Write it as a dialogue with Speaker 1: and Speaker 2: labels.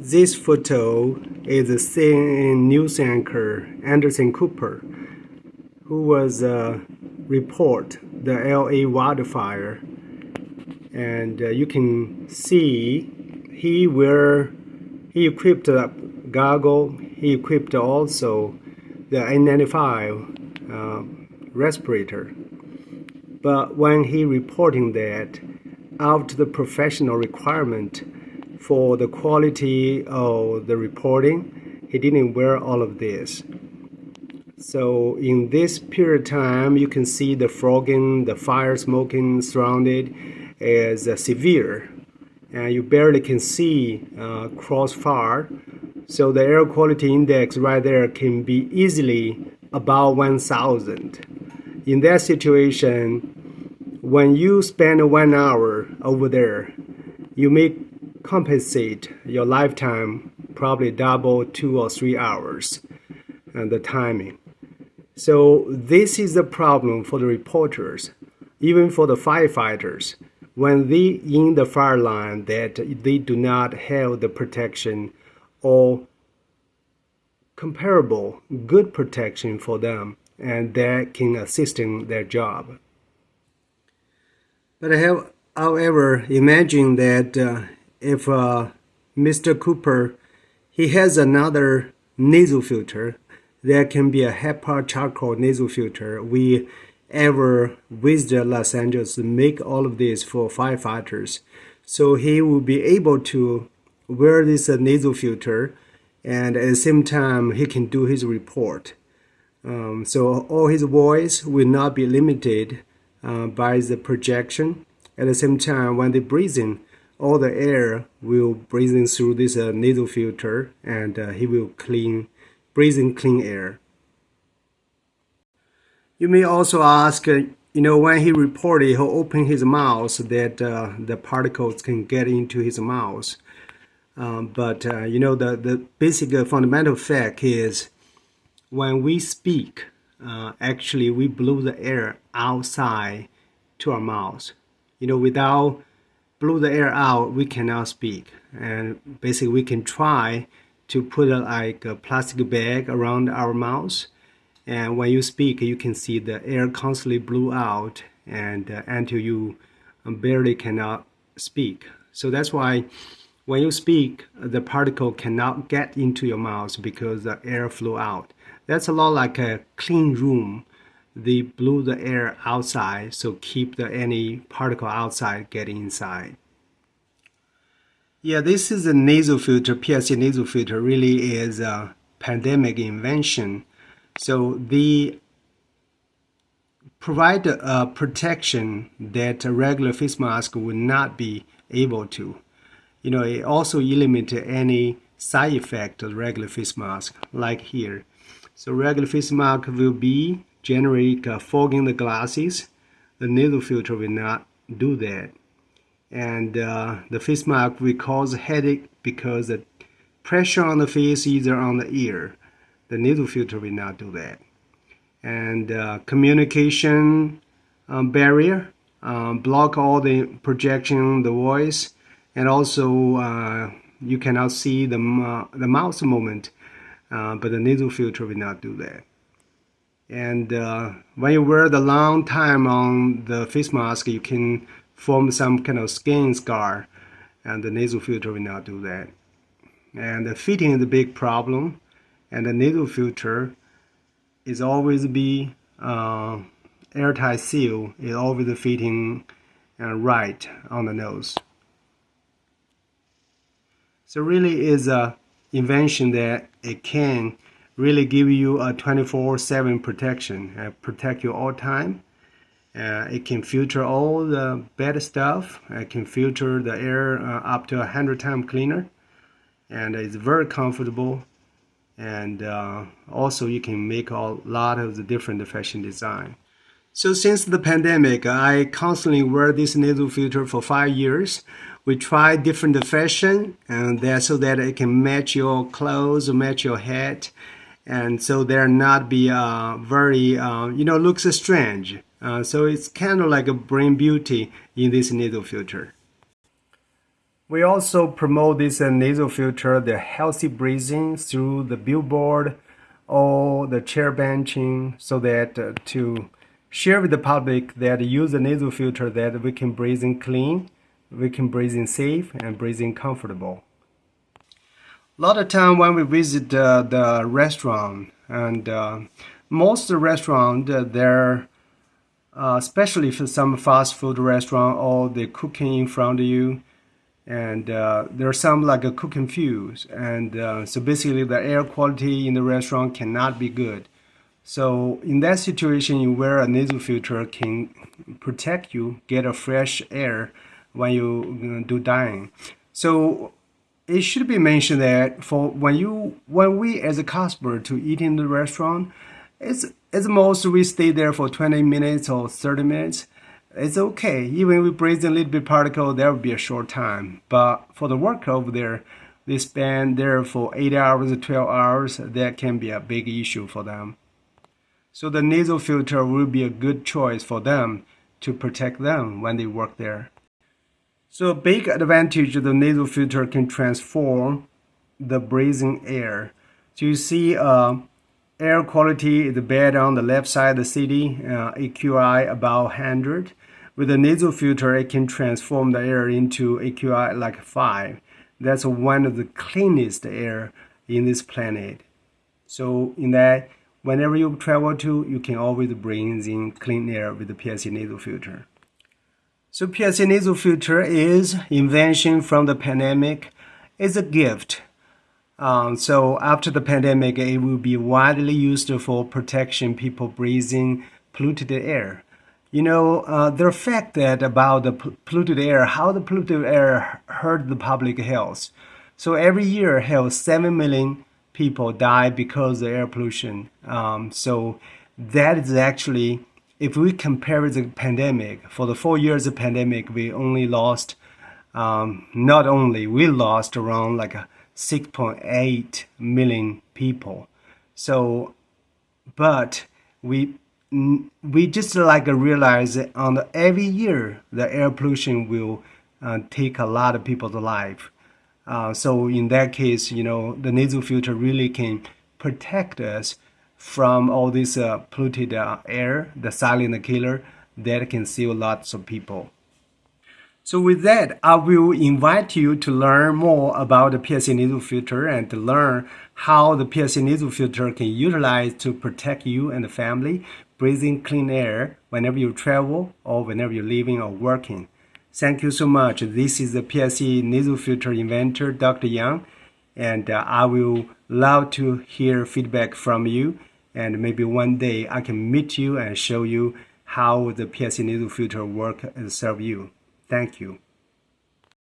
Speaker 1: This photo is seen news anchor Anderson Cooper, who was report the LA wildfire, and you can see he equipped a goggle. He equipped also the N95 respirator. But when he reporting that, out of the professional requirement for the quality of the reporting, he didn't wear all of this. So in this period of time, you can see the frogging, the fire smoking surrounded as severe, and you barely can see crossfire. So the air quality index right there can be easily about 1,000. In that situation, when you spend 1 hour over there, you may compensate your lifetime probably double 2 or 3 hours and the timing. So this is the problem for the reporters, even for the firefighters, when they in the fire line that they do not have the protection or comparable good protection for them, and that can assist in their job. But I have, however, imagined that if Mr. Cooper, he has another nasal filter that can be a HEPA charcoal nasal filter. We ever visited Los Angeles to make all of this for firefighters. So he will be able to wear this nasal filter, and at the same time he can do his report. So all his voice will not be limited by the projection. At the same time, when they breathe in, all the air will breathe in through this nasal filter, and he will breathe in clean air. You may also ask, when he reported, he'll open his mouth that the particles can get into his mouth. But the basic fundamental fact is when we speak, actually we blow the air outside to our mouth. Without blow the air out, we cannot speak. And basically we can try to put a plastic bag around our mouth. And when you speak, you can see the air constantly blew out and until you barely cannot speak. So that's why when you speak, the particle cannot get into your mouth because the air flew out. That's a lot like a clean room. They blew the air outside, so keep any particle outside getting inside. Yeah, this is a nasal filter. PSC nasal filter really is a pandemic invention. So they provide a protection that a regular face mask would not be able to. It also eliminates any side effect of regular face mask, like here. So regular face mask will be generate fogging the glasses. The nasal filter will not do that. And the face mask will cause headache because the pressure on the face, either on the ear. The nasal filter will not do that. And communication barrier, block all the projection, the voice, and also you cannot see the mouth movement, but the nasal filter will not do that. And when you wear the long time on the face mask, you can form some kind of skin scar, and the nasal filter will not do that. And the fitting is a big problem, and the nasal filter is always be airtight seal. It always fitting right on the nose. So really is a invention that it can really give you a 24/7 protection, protect you all time. It can filter all the bad stuff. It can filter the air up to 100 times cleaner, and it's very comfortable. And also you can make a lot of the different fashion design. So since the pandemic, I constantly wear this nasal filter for 5 years. We try different fashion, and so that it can match your clothes, match your hat, and so they're not be very looks strange. So it's kind of like a bring beauty in this nasal filter. We also promote this nasal filter, the healthy breathing through the billboard or the chair benching, so that to share with the public that use the nasal filter that we can breathe in clean, we can breathe in safe, and breathe in comfortable. A lot of time when we visit the restaurant, and most restaurant they're especially for some fast food restaurant, or they're cooking in front of you, and there are some like a cooking fumes, and so basically the air quality in the restaurant cannot be good. So in that situation, you wear a nasal filter can protect you, get a fresh air when you do dining. So it should be mentioned that for when we as a customer to eat in the restaurant, it's at most we stay there for 20 minutes or 30 minutes. It's okay. Even if we breathe a little bit particle, there will be a short time. But for the worker over there, they spend there for 8 hours or 12 hours. That can be a big issue for them. So the nasal filter will be a good choice for them to protect them when they work there. So a big advantage of the nasal filter can transform the breathing air. So you see air quality is bad on the left side of the city, AQI about 100. With the nasal filter, it can transform the air into AQI like 5. That's one of the cleanest air in this planet. So in that, whenever you travel to, you can always breathe in clean air with the PSC nasal filter. So PSC nasal filter is invention from the pandemic. It's a gift. So after the pandemic, it will be widely used for protection people breathing polluted air. You know, the fact that about the polluted air, how the polluted air hurt the public health. So every year, 7 million people die because of air pollution. So that is actually, if we compare the pandemic, for the 4 years of pandemic, we only lost, we lost around like 6.8 million people. So, but we just like realize that on every year the air pollution will take a lot of people's life. So in that case, you know, the nasal filter really can protect us from all this polluted air, the silent killer that can kill lots of people. So with that, I will invite you to learn more about the PSC nasal filter and to learn how the PSC nasal filter can utilize to protect you and the family breathing clean air whenever you travel or whenever you're living or working. Thank you so much. This is the PSC nasal filter inventor, Dr. Yang, and I will love to hear feedback from you, and maybe one day I can meet you and show you how the PSC nasal filter work and serve you. Thank you.